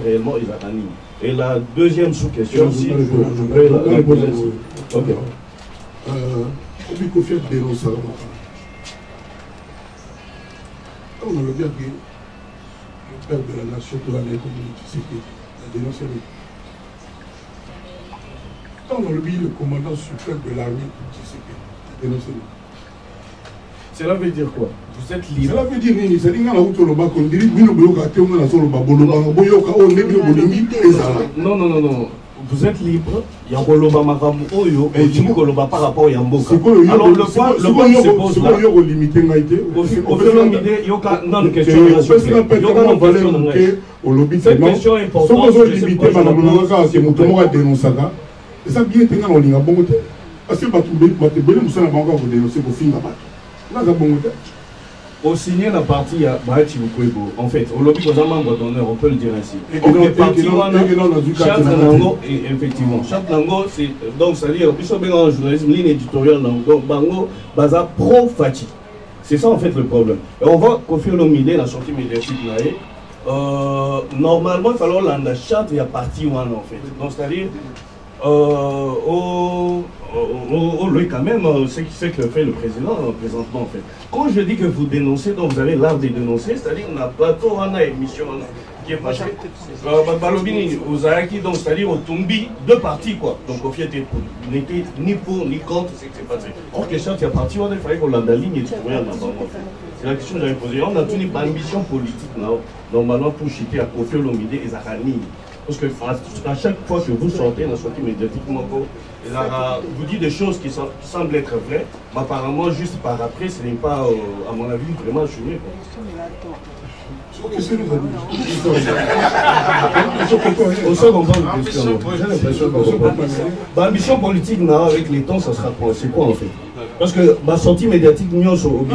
réellement ils animent. Et la deuxième sous-question, si je peux la poser. Ok. Obi Kofi dénonce ça. On a le bien que le père de la nation doit aller comme tu sais que la dénonce. Quand on a le commandant suprême de l'armée, tu sais que la dénonce. Cela veut dire quoi? Vous êtes libre. Cela veut dire que c'est une autre loba qu'on dit que nous non. Vous êtes libre. Il y a un koloba makamu oyo et du koloba par rapport à Yamboka. Alors le point se pose là. Cette question est importante. Ça bien tenir en ligne à bon côté. Parce que au signer la partie à Bahati Mukwebo, en fait, au lobby aux membre d'honneur, on peut le dire ainsi. Effectivement, chaque langue, c'est donc c'est-à-dire, puis sur un journalisme, ligne éditoriale, donc Bango, Baza pro Fati. C'est ça en fait le problème. Et on va confier l'omidé, la sortie médiatique là. Normalement, il fallait la charte, il y a partie one en fait. Donc c'est-à-dire, quand même, c'est que fait le président présentement en fait. Quand je dis que vous dénoncez, donc vous avez l'art de dénoncer, c'est-à-dire on a plateau, on a émission qui est passée. Balobini, Ozaraki, donc c'est-à-dire au Tumbi, deux parties quoi. Donc au fait, n'était ni pour ni contre, c'est que c'est passé. Or question, il y a partie, il fallait qu'on l'a la ligne et tout rien là-bas. C'est la question que j'avais posée. On a tenu une ambition politique là, normalement pour chuter à Kofi Olomide et Zahani. Parce que à chaque fois que vous sortez dans la sortie médiatique, vous dites des choses qui semblent être vraies, mais apparemment, juste par après, ce n'est pas, à mon avis, vraiment assumé. On se comprend une question. J'ai l'impression qu'on ambition politique, avec les temps, ça sera quoi? C'est quoi en fait? Parce que ma sortie médiatique, sur le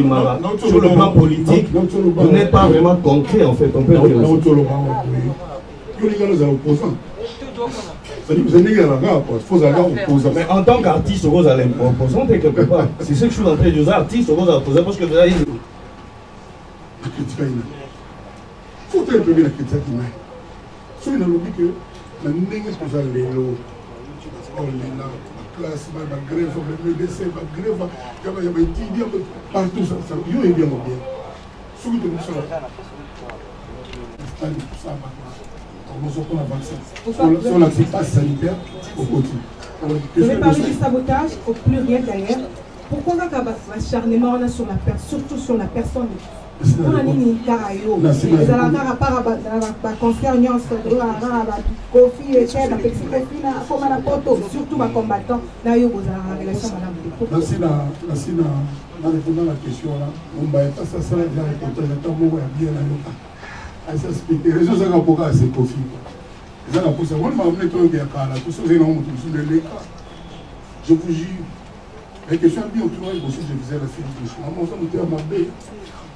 plan politique, vous n'êtes pas vraiment concret en fait. On peut dire mais en tant qu'artiste, vous allez opposant quelque part. C'est ce que je suis en train de dire. Artiste, vous allez opposant parce que vous avez. Faut que vous ayez la critique. Si vous avez dit que la ligne que vous allez là, la classe, la grève, le médecin, la grève, il y a des étudiants partout, ça y est bien. Si vous avez ça, sur l'accès sanitaire au quotidien. Vous avez parlé du sabotage au pluriel d'ailleurs. Pourquoi l'acharnement on a sur surtout sur la personne? On a mis Karayo. Vous avez un concert, Kofi et Cher, comme la poto, surtout ma combattant, vous avez une relation en répondant à la question là, on va pas ça sera bien répondu, j'attends moi bien à s'expliquer. Les gens ont encore assez Kofi. Ils ont pour ça. Moi, je m'en tout ça, je vous jure. Les questions bien autour de je faisais la fille de chemin.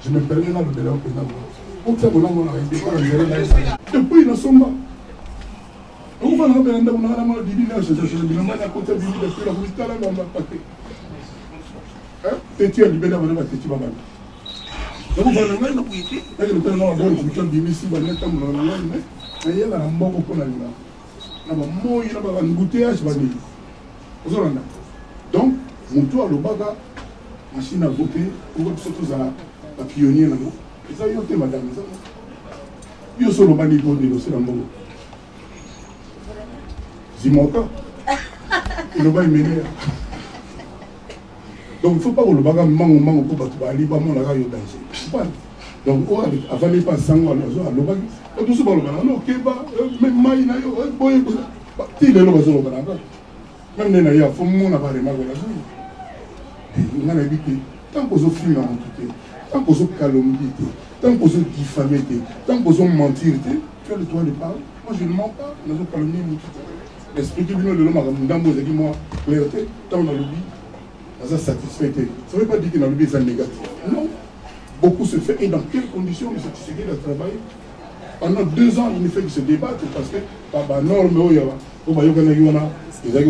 Je me permets là de l'autre pour ça, on a arrivé. Depuis, ils ne sont pas. On va en faire un peu de divin, je me à côté de la visite à la paquet. Tu as libéré la tête, donc vous allez le même avec le temps de bonne fonction de ici, va mettre mon nom, mais il y a un bon pour la lune. Il y a un embouteillage. Donc, mon tour, le baga, machine à voter, pour que surtout à pionnier. Et ça, il y a madame. Il y a solo bani pour dénoncer la mort. Zimoka, il ne va pas mener. Donc il ne faut pas que le bagage manque pour aller libre mon arabe au danger. Donc avant de passer en le bagage, tout ce que non keba même maïna yo boy ti le lobazo lo bana même ne na ya fo mon na bare mago la journée. On a dit que tant que zo fuir en tout tant que zo calomnier tant que zo diffamer tant que zo mentir tu as le droit de parler. Moi je ne mens pas, nous zo calomnier tout. Expliquer bien le nom ndambo zaki moi clarté tant on a le ça satisfait. Ça ne veut pas dire que dans le biais est négatif. Non. Beaucoup se fait. Et dans quelles conditions le satisfait de travailler? Pendant 2 ans, il ne fait que se débattre parce que par la norme, ils ont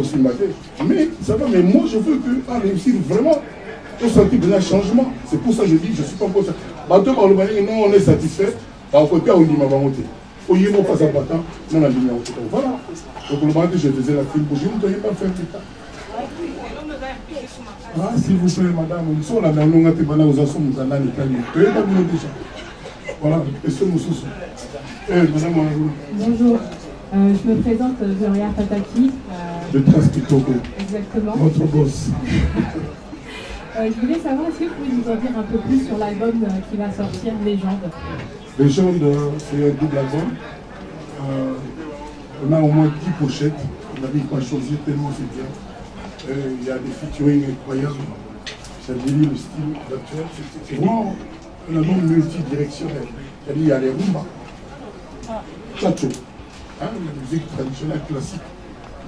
aussi maté. Mais ça va, mais moi je veux qu'on réussisse vraiment au sentir d'un changement. C'est pour ça que je dis, je ne suis pas pour ça. Non, on est satisfait. Par côté, on dit ma volonté. au yémo pas à battant, dans la lumière. Voilà. Donc le moment que je faisais la film, je ne devais pas faire plus tard. Ah, s'il vous plaît, madame, nous sommes là dans le monde, nous sommes dans le monde déjà. Voilà, question madame. Bonjour, je me présente Zoria Fataki. De Traskitoko. Exactement. Votre boss. Je voulais savoir, est-ce que vous pouvez nous en dire un peu plus sur l'album qui va sortir, Légende? Légende, c'est un double album. On a au moins 10 pochettes. On n'arrive pas à choisir tellement c'est bien. Il y a des featuring incroyables. Ça délie le style actuel. C'est vraiment un album multidirectionnel. Il y a les rumba, chacho, la musique traditionnelle classique.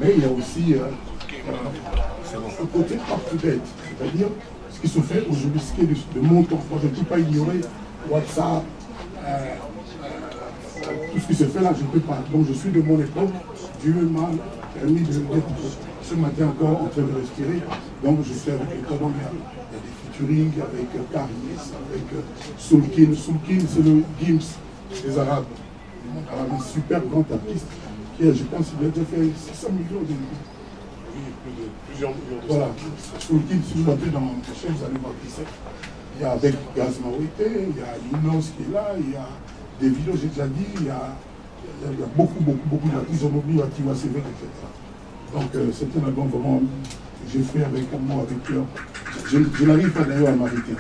Mais il y a aussi un côté up-to-date, c'est-à-dire ce qui se fait aujourd'hui, ce qui est de mon temps. Moi, je ne peux pas ignorer WhatsApp, tout ce qui se fait là, je ne peux pas. Donc je suis de mon époque, Dieu m'a permis d'être ce matin encore en train de respirer. Donc je fais avec les donc il y a des featuring avec Karis, avec Soulkin. Soulkin, c'est le Gims des Arabes. Un super grand artiste qui, je pense, il a déjà fait 600 millions de vues. Plusieurs millions de Voilà. Soulkin, si vous entrez dans les chaînes, vous allez voir qui c'est. Il y a avec Gaz Mawete, il y a Younos qui est là, il y a des vidéos, j'ai déjà dit, il y a beaucoup d'artistes, ils ont oublié Atiwa Seven, etc. Donc c'est un album vraiment que j'ai fait avec moi, avec cœur. Je n'arrive pas d'ailleurs à m'arrêter.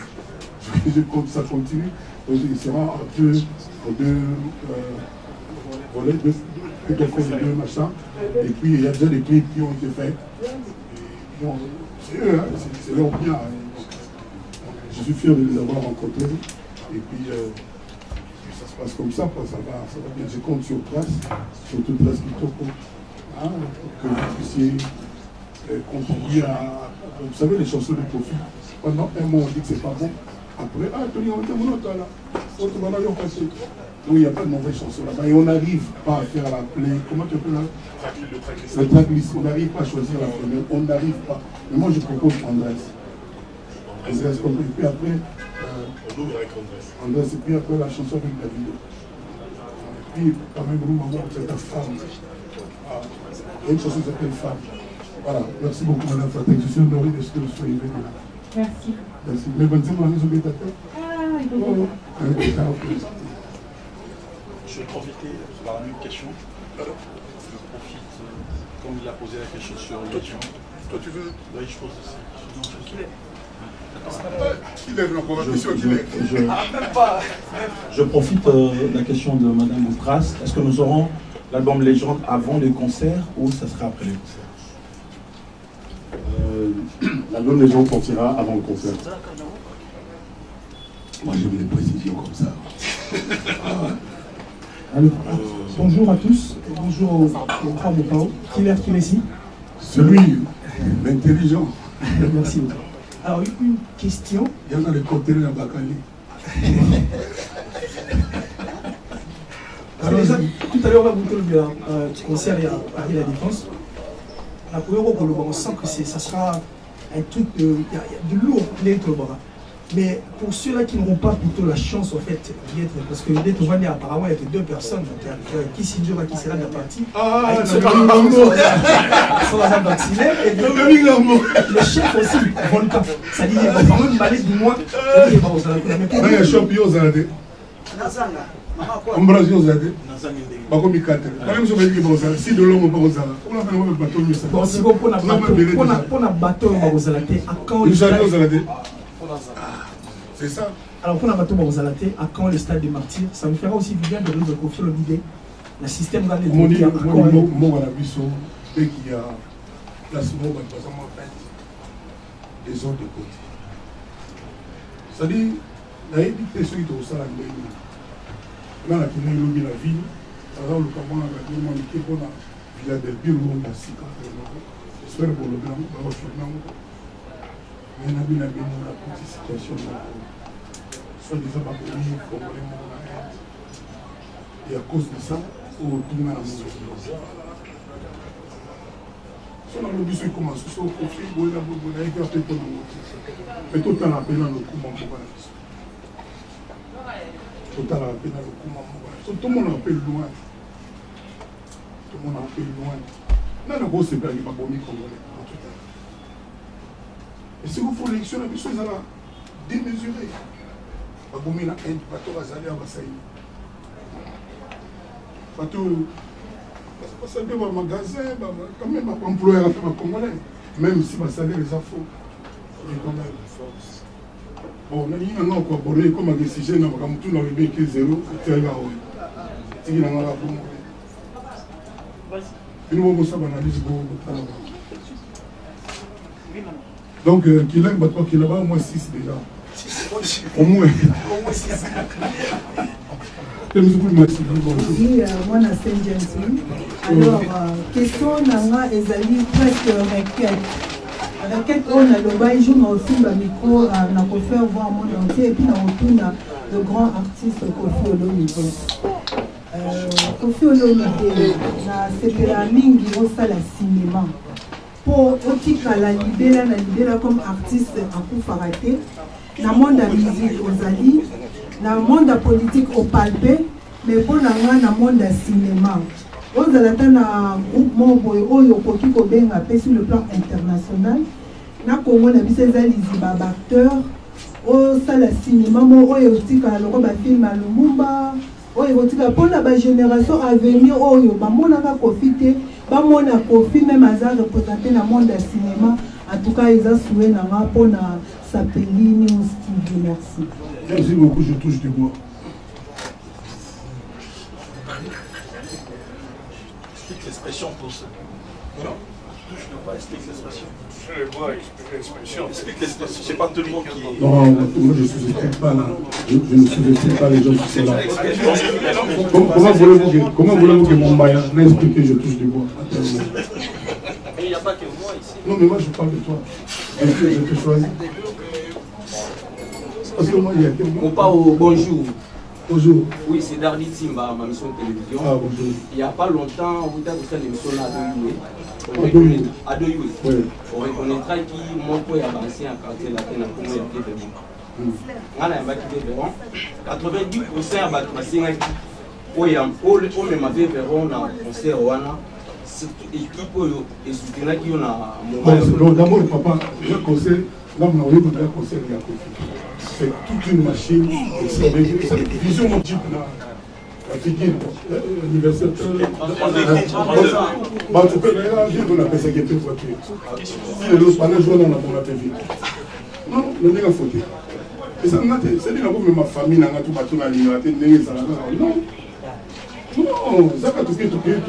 Ça continue. Il sera en deux volets, deux machins. Et puis il y a déjà des clips qui ont été faits. C'est eux, hein, c'est leur bien. Hein. Je suis fier de les avoir rencontrés. Et puis ça se passe comme ça, quoi. Ça va bien. Je compte sur Trace, surtout Trace Kitoko, hein, pour que vous puissiez contribuer à. Vous savez, les chansons de profil, pendant un mois on dit que c'est pas bon. Après, Tony, on était mon autre là. Donc il n'y a pas de mauvaise chanson là-bas. Et on n'arrive pas à faire la play. Comment tu peux là? Le tracklist. On n'arrive pas à choisir la première. On n'arrive pas. Mais moi je propose Andrés. Et puis après. On ouvre avec Andrés. Et puis après la chanson avec la vidéo. Et puis quand même, nous, c'est ta femme. Il y a une chanson qui s'appelle Femme. Voilà. Merci beaucoup, Madame Fatek. Je suis honoré de ce que vous soyez venu là. Merci. Merci. Mais bonne semaine, on est tête. Ah, il faut Je vais profiter par la même question. Je profite, comme il a posé la question sur le Légion. Toi, tu veux? Oui, je pose aussi. Je profite de la question de Madame Boutras. Est-ce que nous aurons l'album Légende avant le concert ou ça sera après le concert? L'album Légende sortira avant le concert. Moi j'aime les précisions comme ça. Alors, bonjour à tous, bonjour au grand Mopao. Qui est ici? Celui, l'intelligent. Merci beaucoup. Alors, une question. Il y en a les cocktails à Bakali. Alors, tout à l'heure, on va goûter le concert à Paris La Défense. On sent que ça sera un truc de lourd, mais pour ceux-là qui n'auront pas plutôt la chance en fait d'y être, parce que d'être venu apparemment il y a que 2 personnes, qui Sinjora qui sera de la partie, sont vaccinés, et le chef aussi, Volcan, ça dit qu'il va quand même aller du moins, il va aux alentours. Champion aux alentours. Ambrazio Zade, Bakomi Kate. Par exemple, je vais dire si de l'homme pas aux alentours, on a fait un bateau. Bon, si vous prenez un bateau aux alentours, à quand le stade? C'est ça. Alors, pour un bateau aux alentours, à quand le stade des martyrs? Ça nous fera aussi du bien de nous confier l'idée. Le système va les développer à quoi? Moi, à dès qu'il y a placement, des autres de côté. C'est-à-dire, la évité ceux qui ont ça, la ville, alors le comment a demandé qu'on a villa del bureau, on a 50 j'espère pour le blanc, on va faire non. Mais on a bien la petite situation, soit disant pas pour lui, pour le monde, et à cause de ça, on tourne à la maison. Si on a le bus qui commence, si on profite, on a un peu de temps. Mais tout le temps, on a appelé dans le coup, on va tout le monde appelle loin. tout le monde a un pays loin. Non, non, c'est pas les Babomi congolais. Et si vous faites l'élection, la mission est démesurée. Babomi n'a un bateau à Zali à Bassaï. Bateau, ça devient un magasin, quand même, un employeur à faire un congolais. Même si ma salaire les a faux. Bon, on a dit maintenant qu'on a abordé comme un décision, on a tout dans le bec qui est zéro, c'est un gars. C'est qu'il y a un bon. Une fois que ça, on analyse beaucoup. Donc, qu'il a un qu'il a au moins 6 déjà. Au moins 6. Oui, moi, je suis Saint-James. Alors, question nanga ezali presque requête. Requête, on a le bail jour dans le film micro, on a fait voir mon entier et puis on retourne le grand artiste Kofi Olomide. Kofi Olomide, c'était la mingi au salle cinéma. Pour otika la libéla comme artiste en coup faraté, dans le monde de la musique aux Ali, dans le monde de la politique au palpé, mais pour dans le monde du cinéma. On a un groupe sur le plan international. Na Congo na biso ezali ziba acteur au sala cinéma mo oyo tika loko ba film à Lumumba oyo tika pona ba génération à venir oyo ba mona ka Kofi te ba mona Kofi même azar représenter na monde du cinéma en tout cas ils ont souhaité na pona Sapelini ou Steve. Merci. Merci beaucoup, je touche du bois. Explique l'expression pour ceux. Non, touche le bois, explique l'expression. Touche le bois, explique l'expression. Explique l'expression, c'est pas tout le monde qui... Non, moi je ne sous-estime pas là. Je ne sous-estime pas les gens qui sont là. Comment voulez-vous que mon bail n'explique que je touche du bois? Il n'y a pas que moi ici. Non, mais moi je parle de toi. Je te choisis. Parce que moi il y a que moi. On part au bonjour. Bonjour. Oui, c'est Dardi Timba, ma mission de télévision. Ah, bonjour. Il n'y a pas longtemps, vous avez fait l'émission là à Doyoué. Oui. On reconnaîtra qui mon point avancé en quartier latin à Congo et Véron. On a un 90% à Batmassin. On m'a fait Véron dans le concert Wana. Surtout l'équipe et soutenir qui on a mon d'abord, papa, je conseille, là, on a eu un conseil de la Kofi. C'est toute une machine, c'est une vision multiple. La figure, l'anniversaire. Tu peux dire qu'on appelle ça qui est fait voiture. Si le panel jaune, on a fait vite. Non, le nez a fauté. Et ça, c'est dire que ma famille n'a pas tout battu à l'université, non. Non, ça va tout bien, tout bien,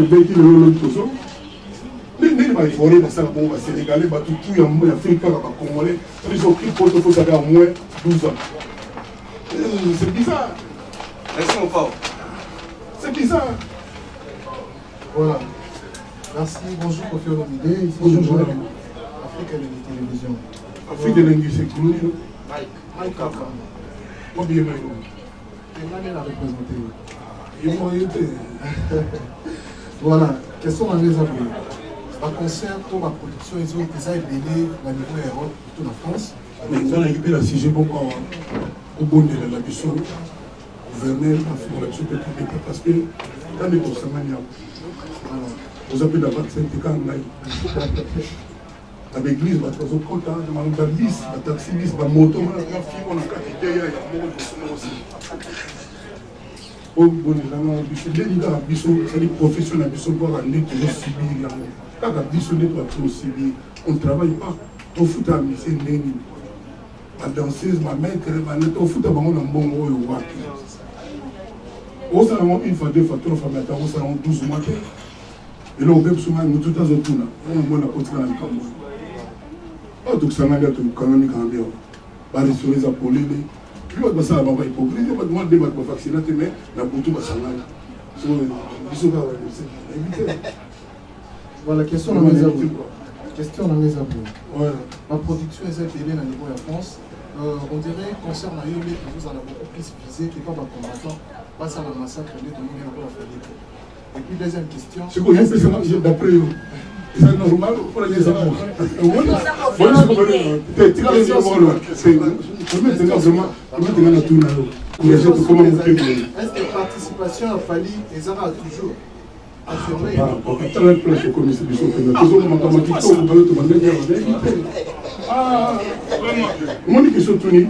les forêts dans ça, bon, les Sénégalais, tout il y a Afrique, les Congolais, ils ont pris pour que ça fait au moins 12 ans. C'est bizarre. Merci mon frère. C'est bizarre. Voilà. Merci, bonjour Kofi Olomide. Ici, bonjour, Afrique et la télévision. Afrique et l'Ingus, c'est cool. Mike Kaka. Moi, bien, Mike. Et là, il a représenté. Voilà, question à les amis. Un concert pour la production, ils ont déjà aidé la niveau Europe, toute la France. Mais ils ont récupéré la CG beaucoup au bon de la mission. Gouverneur a fait la mission de tout l'État parce que dans les consommateurs, vous avez d'abord 5 cas en live. Avec l'église, vous avez un compte, vous avez un bis, un taxi bis, un moto, on a un film, on a un café, il y a beaucoup de consommateurs aussi. Au bon de la mission, les leaders, c'est des professionnels qui sont toujours subir. Quand on ne travaille pas, on fout à misser ma danseuse, ma maître, on fout à un bon mot. On s'en a une fois, 2 fois, 3 fois, on s'en a 12 mois. Et là, on peut souvent nous tout à l'heure, on a un côté dans le Cameroun. Donc, ça m'a dit que quand même, quand même, on va restaurer les apolés. Puis, on va s'en avoir hypocrite, on va demander de vacciner, mais la boutique va s'en aller. Voilà, question dans les abonnés. Question dans les abonnés. Voilà. La production est appelée à niveau de France. On dirait, concernant les vous en avez beaucoup plus visé que quand on combattant passe à la massacre de tout le monde dans la famille. Et puis, deuxième question. C'est quoi, il d'après eux. C'est normal pour les gens. Est-ce que la participation a fallu et ça va toujours? affirmer. Moi, je suis tourné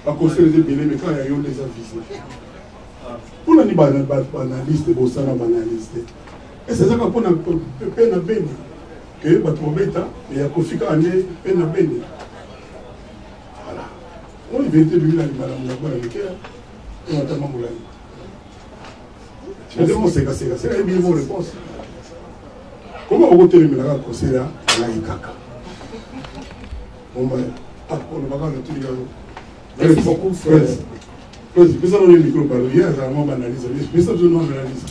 à conseiller les bébés, mais quand il y a eu des avisés. Pour la banaliste, pour ça, banaliste. Et c'est ça qu'on a peine à bénir. Que Batobeta, il y a Kofika année, peine à bénir. Voilà. On est 22 000 animaux avec elle, et on a tellement moulé. Je me demande, c'est cassé, c'est la bien réponse. Comment on va terminer la conseiller à la Ikaka? On va tout le monde. Merci beaucoup, frère. Mais ça, on a le micro par hier, ça m'a banalisé. Mais ça, je n'en analyse.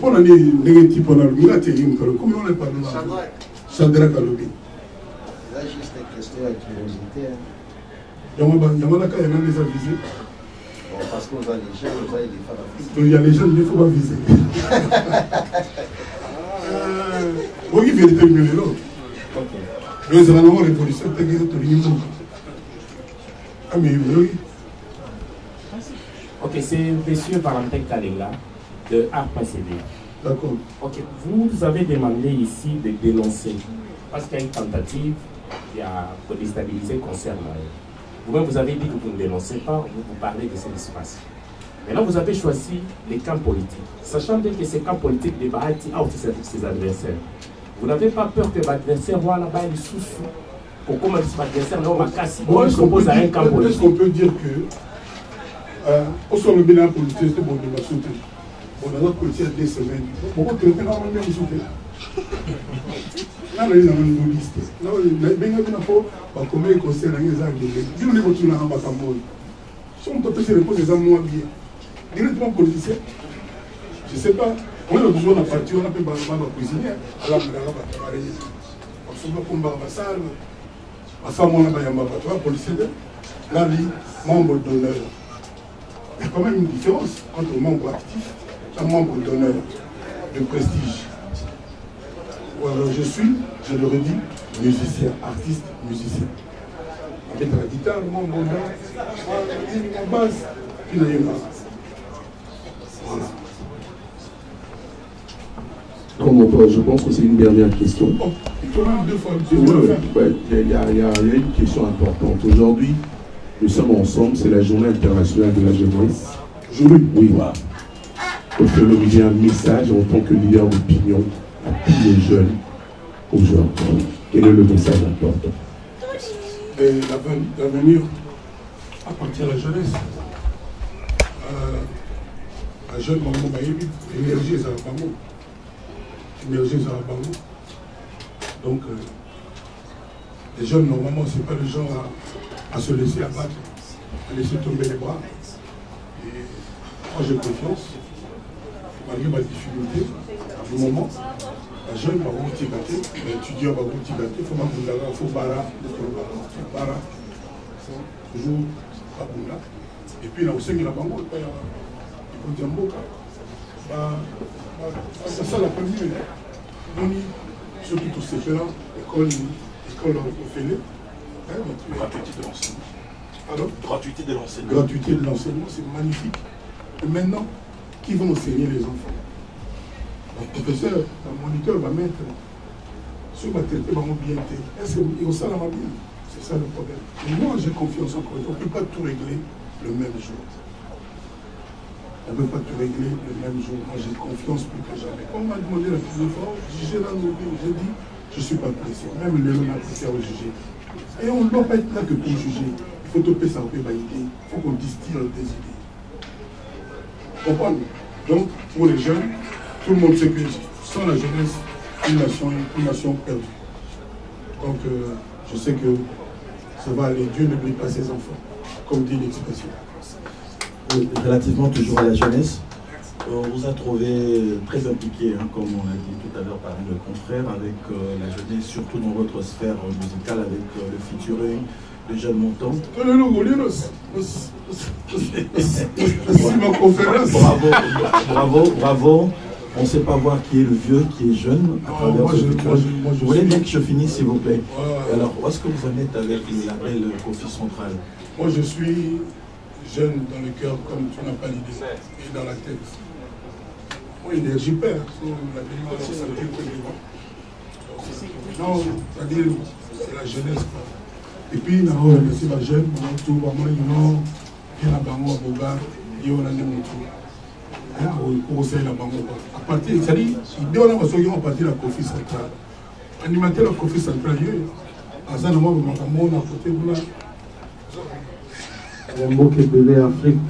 Pour l'année négative, on a le micro. Comment on a parlé là? Chandra Kalobi. Là, juste une question de curiosité. Il y a des avisés. Parce qu'on a les jeunes, on a les femmes. Donc il y a les jeunes, il ne faut pas viser. Oui, il vérité mieux là. Mais c'est la nouvelle révolution, c'est que tu ah, mais oui. Ok, c'est M. Valentin Kalenga de ARPACD. D'accord. Ok, vous avez demandé ici de dénoncer. Parce qu'il y a une tentative pour déstabiliser le concert. Vous-même, vous avez dit que vous ne dénoncez pas, vous parlez de ce qui se passe. Maintenant, vous avez choisi les camps politiques. Sachant bien que ces camps politiques débattent ses adversaires. Vous n'avez pas peur que l'adversaire voit là-bas les sous-sous pour comment l'adversaire s'oppose à un camp politique? Est-ce qu'on peut dire que au sein du bilan politique, c'est bon de la sauter. On a notre politique à 2 semaines. Pourquoi tu ne fais pas même sauter? Là, il y a une liste. Là, il y a un comment il concerne les Anglais. Je ne sais pas si on a un bâtiment. Si on peut se répondre des amours bien. Directement politicien. Je ne sais pas. On a besoin de partir, on a besoin de cuisiner. Alors, on a préparé. On se met pour la salle. À ça, on a un policier. Là, les membres d'honneur. Il y a quand même une différence entre membre actif et membre d'honneur, de prestige. Alors je suis, je le redis, musicien, artiste, musicien. Avec la guitare, membre d'honneur, la base, puis la base. Voilà. Comment je pense que c'est une dernière question. Oh, quand même 2 fois. Il y a une question importante. Aujourd'hui, nous sommes ensemble, c'est la journée internationale de la jeunesse. Oui. Pour faire un message en tant que leader d'opinion à tous les jeunes aujourd'hui. Quel est le message important? L'avenir appartient à la jeunesse. La jeune maman, l'énergie, ça va pas bon. L'énergie, ça va pas bon. Donc, les jeunes, normalement, ce n'est pas le genre à se laisser abattre, à laisser tomber les bras. Et moi, j'ai confiance, malgré ma difficulté, du moment, la jeune va vous tigater, l'étudiant va vous tigater, il faut que faut bara, toujours à Bunda. Et puis là aussi, il y a la bango, il faut dire Mboka. C'est ça la première. On y, surtout tous ces gens, école Ophélie. Gratuité de l'enseignement. Alors, gratuité de l'enseignement. Gratuité de l'enseignement, c'est magnifique. Et maintenant, qui vont enseigner les enfants? Le professeur, le moniteur va mettre sur ma traité, va m'orienter. Est-ce que ça va bien? C'est ça le problème. Et moi, j'ai confiance en Dieu. On ne peut pas tout régler le même jour. On ne peut pas tout régler le même jour. Moi, j'ai confiance plus que jamais. On m'a demandé la plus de fois, j'ai dit, je ne suis pas pressé. Même les gens m'ont pressé à juger. Et on ne doit pas être là que pour juger. Il faut topper ça, il faut qu'on distille des idées. Comprenez? Donc, pour les jeunes, tout le monde sait que sans la jeunesse, une nation perdue. Donc, je sais que ça va aller. Dieu n'oublie pas ses enfants, comme dit l'expression. Relativement toujours à la jeunesse, on vous a trouvé très impliqué, hein, comme on l'a dit tout à l'heure par le confrère, avec la jeunesse, surtout dans votre sphère musicale, avec le featuring, les jeunes montants. Bravo. On ne sait pas voir qui est le vieux, qui est jeune à travers ce featuring. Vous voulez bien que je finisse, s'il vous plaît? Alors, où est-ce que vous en êtes avec le label Kofi Central? Moi, je suis jeune dans le cœur, comme tu n'as pas l'idée, et dans la tête. Oui, l'énergie perd. Non, c'est la jeunesse. Et puis, il y a aussi la jeune, tout le monde, il y a un bango, il y a à partir, c'est-à-dire, il doit avoir partir de la Kofi centrale. Animateur de la Kofi centrale, à ça, on a côté de là. Un mot qui est bébé Afrique.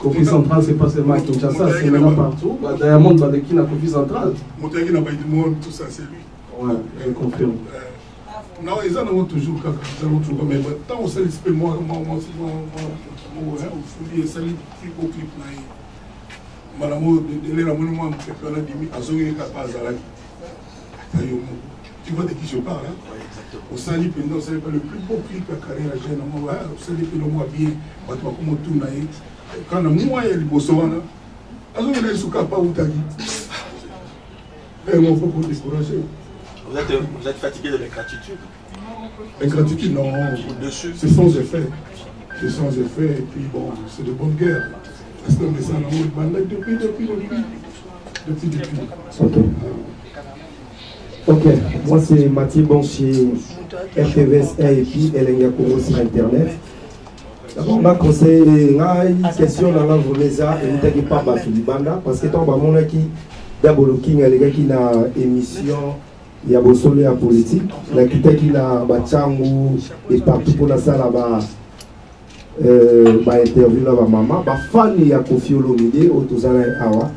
Kofi centrale, c'est pas seulement à Kinshasa, c'est maintenant partout. Diamond va de qui la Kofi centrale. Montagny n'a pas eu de monde, tout ça, c'est lui. Ouais, je confirme. Non, ils en ont toujours quand même. Tant on s'est dit, moi, on s'est dit, au clip, tu vois de qui je parle. Au Sali Pendo, c'est pas le plus beau clip à carrière jeune. Au Sali Pendo, moi bien, comme tout naïf. Quand moi, il y a les Bossouana, alors il y a les Soukapa ou Tagi. Et on peut vous décourager. Vous êtes fatigué de l'ingratitude? L'ingratitude, non. C'est sans effet. C'est sans effet. Et puis bon, c'est de bonne guerre. Parce que ça, depuis. Ok, moi c'est Mathieu Banchier, RTVS et puis Elenga Congo sur Internet. D'abord, on a conseillé une question dans la Voleza et on ne pas battre Libanda parce que tant que qui d'abord les gars qui na émission il y a beau soleil en politique, la qui na bachangu et partout pour la salle là-bas. Interview là maman ba fan ya Koffi Olomide otozana awa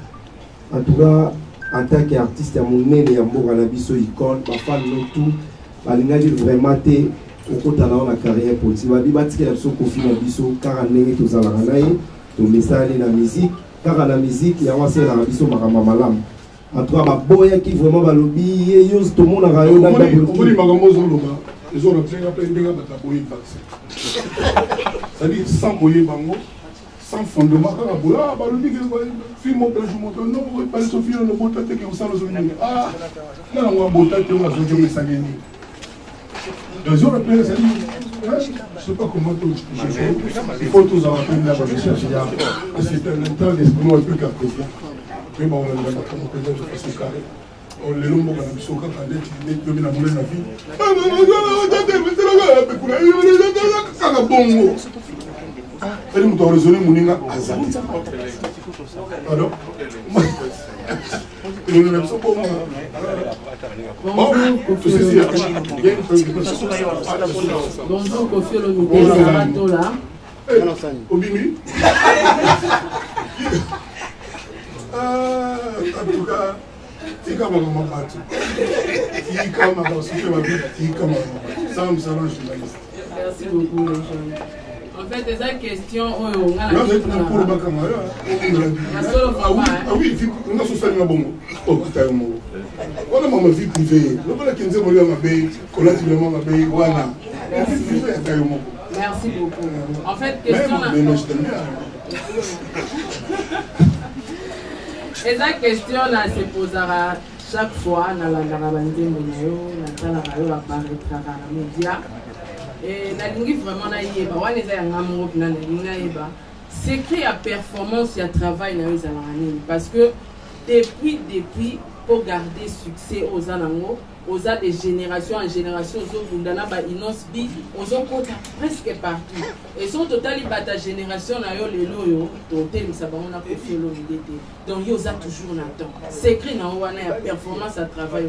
en tout cas en tant qu'artiste ya monene ya mboka na biso icône ba fan no tout balingaki vraiment te okotala na carrière politique ba bibatikela biso Koffi na biso kaka ndenge tozalaka na ye to mesali na musique kaka na musique ya wasela na biso makambo malamu en tout cas ba boya qui vraiment balobi ye yo tout monde na yo na makambo zoloba ils ont appris après ndenge bataboyi vaccin. C'est-à-dire sans boyer bango, sans fondement, quand on a ah, balobi que film mon père je montre non, pas les Sophie on ne botte que on s'en le ah, non on botte que on a besoin de s'agir. Les autres appellent ça dit, je sais pas comment tout. Il faut tous avoir appris la recherche là. C'est un temps d'esprit un peu capricieux. Mais bon, on a comme président de ce carré. On les lombo quand ils sont quand on est devenu la monnaie de la vie. Elle m'a raisonné Mouninga Azali. Alors, bonjour Koffi Olomide, là. Obimi. En tout cas, il comme un battu. Il comme un battu. Il comme un ça me s'arrange journaliste. Merci beaucoup, les jeunes. En fait, c'est une question. Ah oui, on a souffert un bon. On a ma vie privée. Merci beaucoup. En fait, question. Et la question là se posera chaque fois dans la Garabandé la média. Et la ligne vraiment naïba, on les a un c'est qu'il y a performance, il y a travail dans les années. Parce que depuis, pour garder succès aux anango, aux des générations en génération, aux Bundana, Inos Bi, aux autres presque partout. Et son total, il bat ta génération, les loyaux, total, ça va, on a Koffi Olomide. Donc, il y a toujours un temps. C'est écrit dans la performance à travail.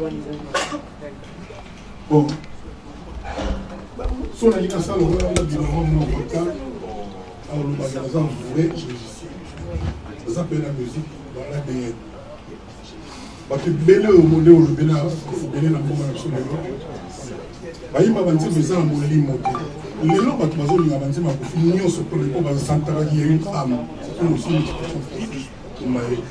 Bon. Si on a dit que ça, on a dit que on ça s'appelle la musique dans l'ADN. Parce que Béné au monde où le Bénin a Béné dans le monde absolument. Il m'a avancé mais ça a monté monté. Les gens qui m'ont avancé m'a fini on se peut pas parce que Santara qui est une femme. C'est aussi une situation française.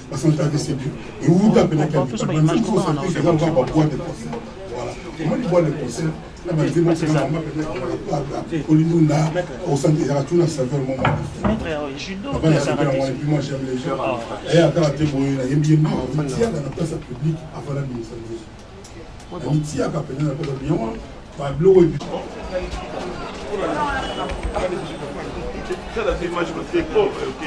Parce que Santara c'est dur. Et où tu appelles quelqu'un qui va pas boire des concerts. Voilà. Comment tu bois des concerts? La majorité moi c'est maman peut-être Olindunda au centre il y a tout un serveur moment. Après la serveur moi et puis moi j'aime les gens. Et à la télé il y a bien non, il y a dans la place publique avant la ministérielle. Il y a qu'à peine la place bien moi, bah bloquer et puis ça la fait moi je me fais pauvre OK.